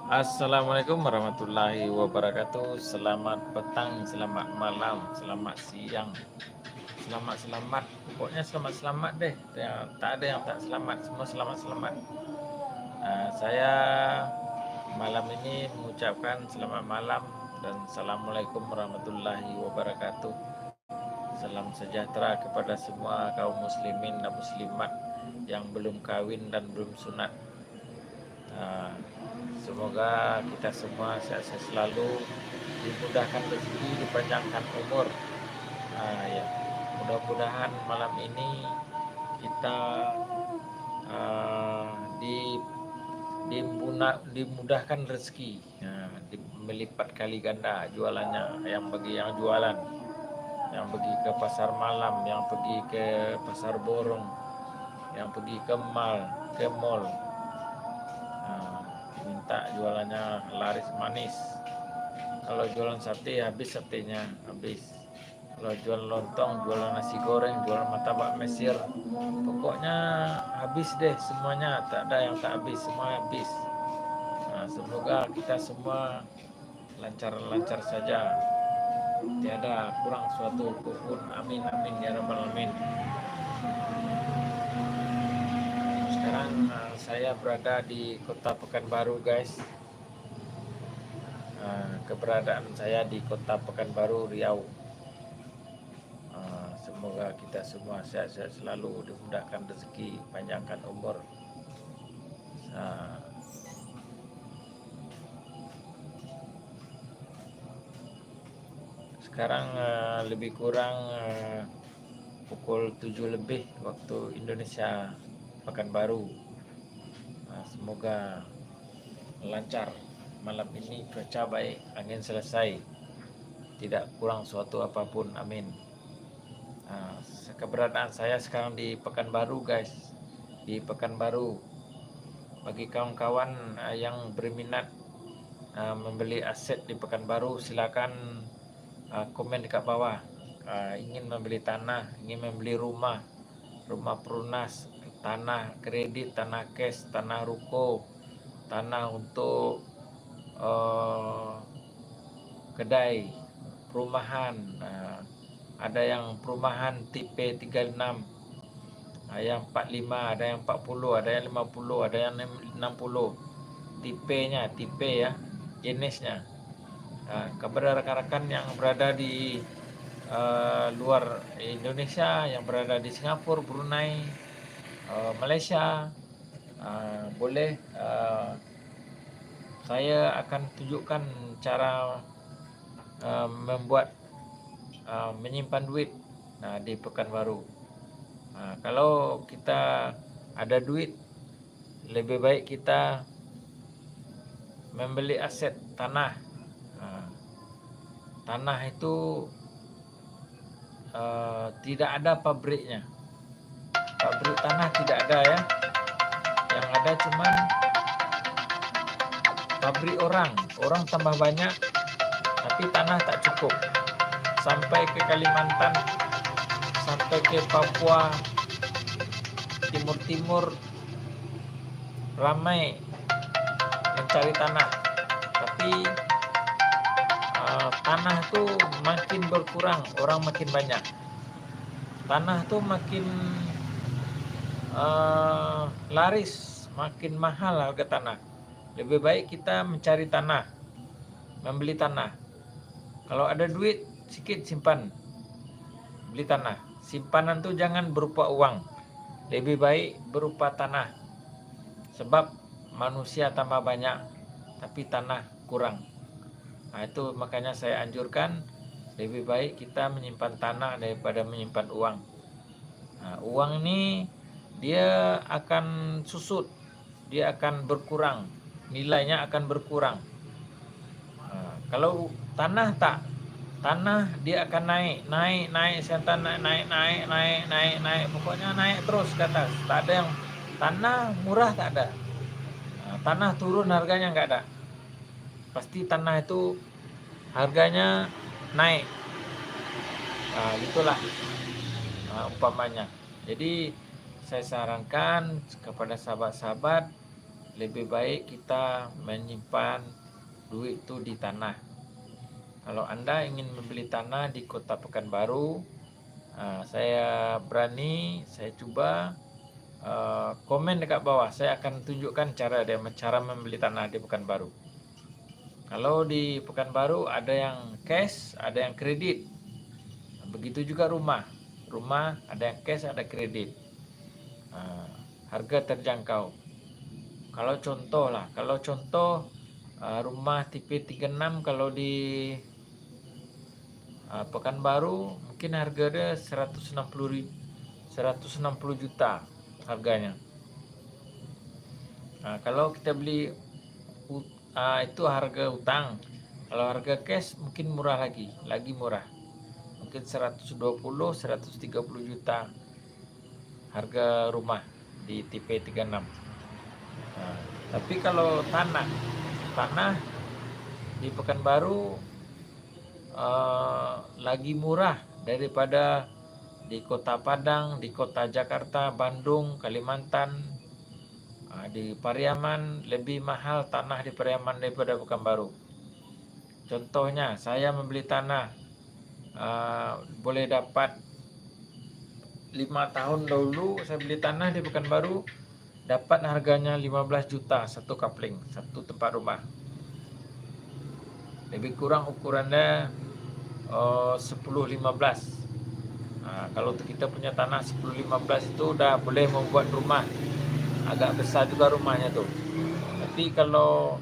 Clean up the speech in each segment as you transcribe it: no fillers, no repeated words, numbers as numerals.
Assalamualaikum warahmatullahi wabarakatuh. Selamat petang, selamat malam, selamat siang, selamat. Pokoknya selamat deh. Tak ada yang tak selamat, semua selamat. Saya malam ini mengucapkan selamat malam dan assalamualaikum warahmatullahi wabarakatuh. Salam sejahtera kepada semua kaum muslimin dan muslimat yang belum kawin dan belum sunat. Semoga kita semua sehat-sehat selalu, dimudahkan rezeki, dipanjangkan umur. Ya, mudah-mudahan malam ini kita uh, di dimudahkan rezeki, melipat kali ganda jualannya. Yang bagi yang jualan, yang pergi ke pasar malam, yang pergi ke pasar borong, yang pergi ke mall, minta jualannya laris manis. Kalau jualan sate habis satenya, habis. Kalau jual lontong, jualan nasi goreng, jualan martabak Mesir, pokoknya habis deh semuanya. Tak ada yang tak habis, semua habis. Semoga kita semua lancar-lancar saja, tiada kurang suatu pun. Amin amin ya rabbal alamin. Sekarang saya berada di Kota Pekanbaru, guys. Keberadaan saya di Kota Pekanbaru, Riau. Semoga kita semua sehat-sehat selalu, dimudahkan rezeki, panjangkan umur. Sekarang lebih kurang pukul 7 lebih waktu Indonesia Pekanbaru. Semoga lancar malam ini, cuaca baik, angin selesai, tidak kurang suatu apapun, amin. Keberadaan saya sekarang di Pekanbaru, guys, di Pekanbaru. Bagi kawan-kawan yang berminat membeli aset di Pekanbaru, silakan komen dekat bawah. Ingin membeli tanah, ingin membeli rumah perunas, tanah kredit, tanah cash, tanah ruko, tanah untuk kedai, perumahan. Ada yang perumahan tipe 36, yang 45, ada yang 40, ada yang 50, ada yang 60. Tipenya, tipe ya, jenisnya. Kepada rekan-rekan yang berada di luar Indonesia, yang berada di Singapura, Brunei, Malaysia, boleh saya akan tunjukkan cara membuat menyimpan duit di Pekanbaru. Kalau kita ada duit, lebih baik kita membeli aset tanah. Tanah itu tidak ada pabriknya. Pabrik tanah tidak ada ya. Yang ada cuman pabrik orang tambah banyak, tapi tanah tak cukup. Sampai ke Kalimantan, sampai ke Papua, timur ramai mencari tanah, tapi tanah itu makin berkurang, orang makin banyak. Tanah itu makin laris, makin mahal harga tanah. Lebih baik kita mencari tanah, membeli tanah. Kalau ada duit sikit, simpan, beli tanah. Simpanan tuh jangan berupa uang, lebih baik berupa tanah. Sebab manusia tambah banyak, tapi tanah kurang. Itu makanya saya anjurkan lebih baik kita menyimpan tanah daripada menyimpan uang. Uang ini dia akan susut, dia akan berkurang, nilainya akan berkurang. Kalau tanah tak, tanah dia akan naik, sentan naik, pokoknya naik terus ke atas. Tak ada yang tanah murah, tak ada. Tanah turun harganya nggak ada. Pasti tanah itu harganya naik. Itulah umpamanya. Jadi saya sarankan kepada sahabat-sahabat, lebih baik kita menyimpan duit itu di tanah. Kalau Anda ingin membeli tanah di Kota Pekanbaru, saya berani, saya coba komen dekat bawah. Saya akan tunjukkan cara membeli tanah di Pekanbaru. Kalau di Pekanbaru ada yang cash, ada yang kredit. Begitu juga rumah. Rumah ada yang cash, ada kredit. Harga terjangkau. Kalau contoh rumah tipe 36 kalau di Pekanbaru mungkin harganya 160 juta harganya. Kalau kita beli itu harga utang. Kalau harga cash mungkin murah lagi murah. Mungkin 120-130 juta harga rumah di tipe 36. Tapi kalau tanah di Pekanbaru lagi murah daripada di Kota Padang, di Kota Jakarta, Bandung, Kalimantan. Di Pariaman lebih mahal tanah di Pariaman daripada Pekanbaru. Contohnya, saya membeli tanah boleh dapat 5 tahun dahulu saya beli tanah di Pekanbaru, dapat harganya 15 juta satu kapling, satu tempat rumah. Lebih kurang ukurannya 10-15. Kalau kita punya tanah 10-15 itu udah boleh membuat rumah. Agak besar juga rumahnya tuh. Tapi kalau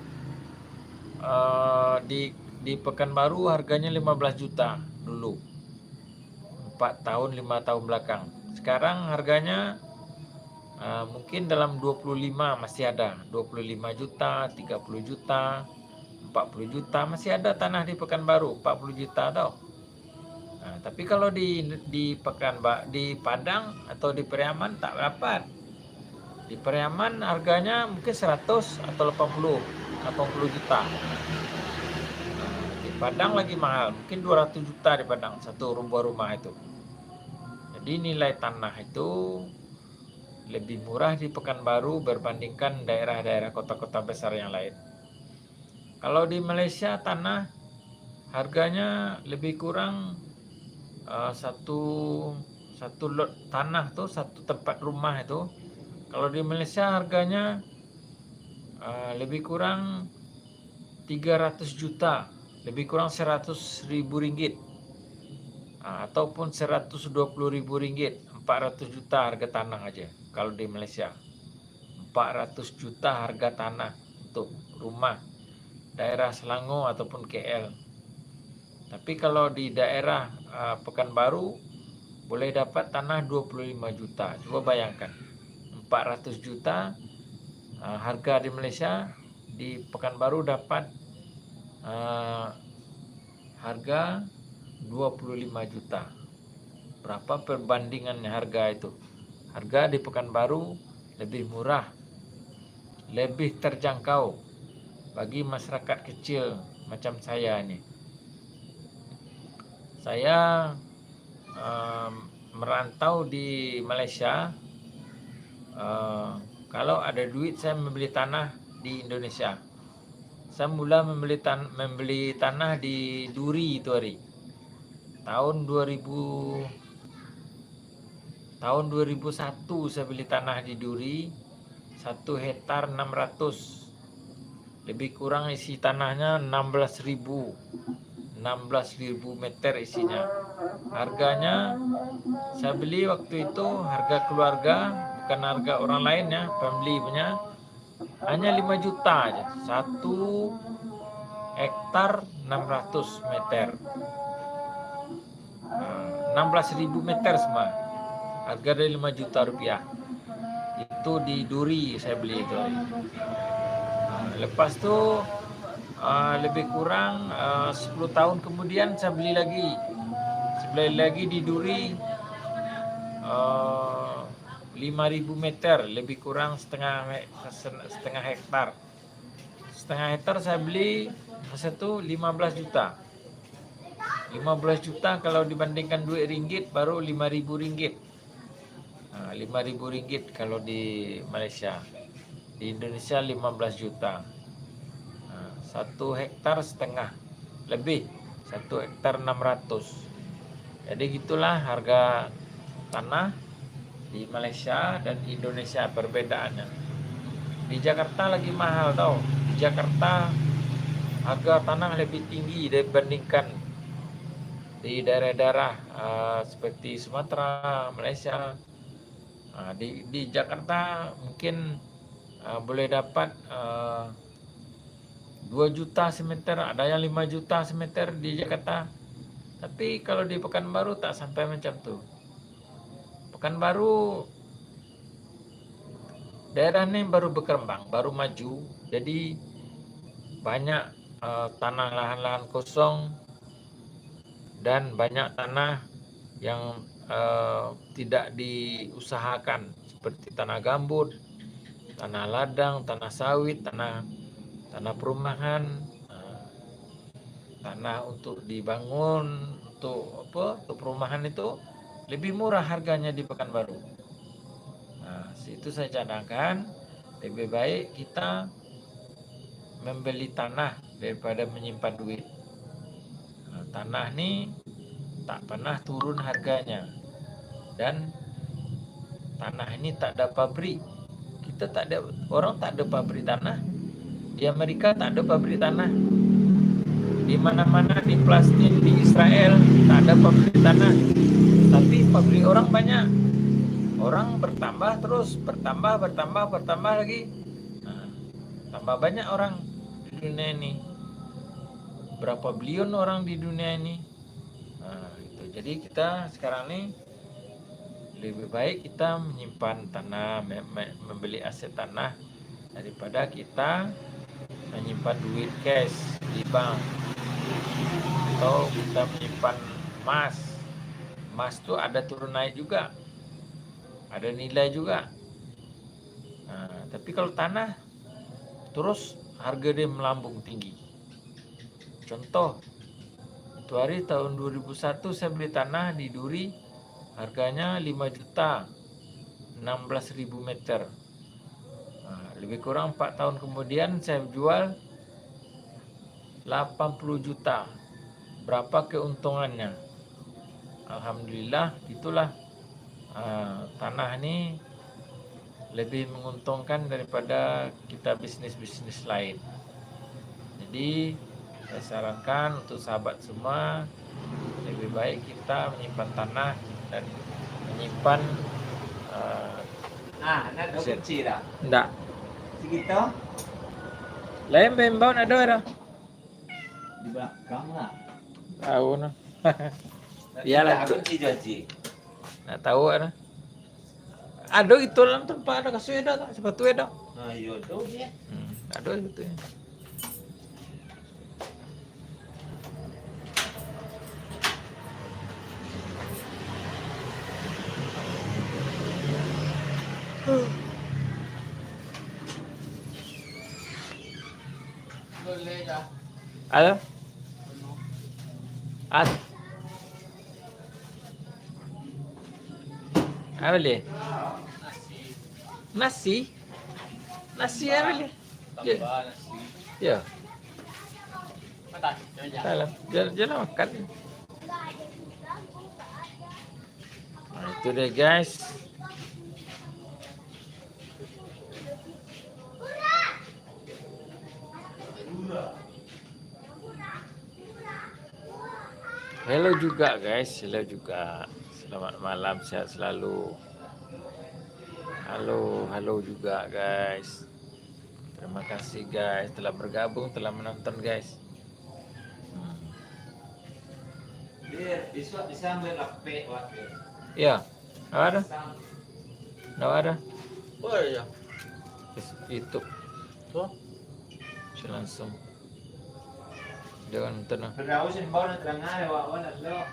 di Pekanbaru harganya 15 juta dulu. 4 tahun 5 tahun belakang. Sekarang harganya mungkin dalam 25 masih ada. 25 juta, 30 juta, 40 juta masih ada tanah di Pekanbaru 40 juta tau. Tapi kalau di Padang atau di Pariaman tak dapat. Di Pariaman harganya mungkin 100 atau 80 juta. Di Padang lagi mahal, mungkin 200 juta di Padang satu rumah itu. Jadi nilai tanah itu lebih murah di Pekanbaru berbandingkan daerah-daerah kota-kota besar yang lain. Kalau di Malaysia tanah harganya lebih kurang satu lot tanah tuh, satu tempat rumah itu. Kalau di Malaysia harganya lebih kurang 300 juta, lebih kurang 100.000 ringgit, ataupun 120.000 ringgit, 400 juta harga tanah aja. Kalau di Malaysia 400 juta harga tanah untuk rumah daerah Selangor ataupun KL. Tapi kalau di daerah Pekanbaru boleh dapat tanah 25 juta. Coba bayangkan, 400 juta harga di Malaysia, di Pekanbaru dapat harga 25 juta. Berapa perbandingannya harga itu? Harga di Pekanbaru lebih murah, lebih terjangkau bagi masyarakat kecil macam saya ini. Saya merantau di Malaysia. Kalau ada duit saya membeli tanah di Indonesia. Saya mula membeli tanah di Duri itu hari. Tahun 2001 saya beli tanah di Duri, 1 hektar 600. Lebih kurang isi tanahnya 16.000 meter isinya. Harganya saya beli waktu itu harga keluarga, bukan harga orang lain ya, pembeli punya, hanya 5 juta aja. 1 hektar 600 meter. 16.000 meter semua. Harga dari 5 juta rupiah. Itu di Duri saya beli itu. Lepas tu lebih kurang 10 tahun kemudian saya beli lagi di Duri 5.000 meter, lebih kurang setengah hektar. Setengah hektar saya beli masa itu 15 juta. 15 juta kalau dibandingkan duit ringgit baru 5.000 ringgit. 5.000 ringgit kalau di Malaysia. Di Indonesia 15 juta. 1,5 hektar lebih, 1 hektar 600. Jadi gitulah harga tanah di Malaysia dan Indonesia perbedaannya. Di Jakarta lagi mahal tau. Di Jakarta harga tanah lebih tinggi dibandingkan di daerah-daerah seperti Sumatera, Malaysia. Di Jakarta mungkin boleh dapat 2 juta semeter, ada yang 5 juta semeter di Jakarta. Tapi kalau di Pekanbaru tak sampai macam tuh. Pekanbaru daerah ini baru berkembang, baru maju, jadi banyak tanah lahan-lahan kosong dan banyak tanah yang tidak diusahakan seperti tanah gambut, tanah ladang, tanah sawit, tanah perumahan, tanah untuk dibangun untuk perumahan itu lebih murah harganya di Pekanbaru. Situ saya cadangkan lebih baik kita membeli tanah daripada menyimpan duit. Tanah ini tak pernah turun harganya dan tanah ini tak ada pabrik. Orang tak ada pabrik tanah. Di Amerika tak ada pabrik tanah. Di mana-mana, di Palestina, di Israel tak ada pabrik tanah. Tapi pabrik orang banyak. Orang bertambah terus, bertambah lagi. Tambah banyak orang di dunia ini. Berapa bilion orang di dunia ini. Gitu. Jadi kita sekarang ini lebih baik kita menyimpan tanah, membeli aset tanah daripada kita menyimpan duit cash di bank atau kita menyimpan emas. Emas itu ada turun naik juga, ada nilai juga. Tapi kalau tanah terus harga dia melambung tinggi. Contoh, itu hari tahun 2001 saya beli tanah di Duri, harganya 5 juta, 16.000 meter. Lebih kurang 4 tahun kemudian saya jual 80 juta. Berapa keuntungannya? Alhamdulillah, itulah tanah ini lebih menguntungkan daripada kita bisnis-bisnis lain. Jadi saya sarankan untuk sahabat semua, lebih baik kita menyimpan tanah dan menyimpan ada kunci dah. enggak. Segitu Lain bembau ada. di belakang lah. Tahu nah. Iyalah kunci janji. Nah tahu ada. Ada itu dalam tempat ada kasih ada tak sepatu ada. Nah, iya tu dia. Ada gitu ya. Boleh dah. Ada? Ada. Apa boleh? Nasi? Nasi apa boleh? Tambah nasi. Ya. Mata, Salah. Jalan makan. Itu deh guys. Hello juga guys, hello juga. Selamat malam, sehat selalu. Halo juga guys. Terima kasih guys telah bergabung, telah menonton guys. Dia besok disambung rapi waktu. Ya, ada? Ada? Boleh ya. YouTube. Tuh. Saya langsung. Jangan tenang. Berdaus yang bawa terang ada, wak, wak,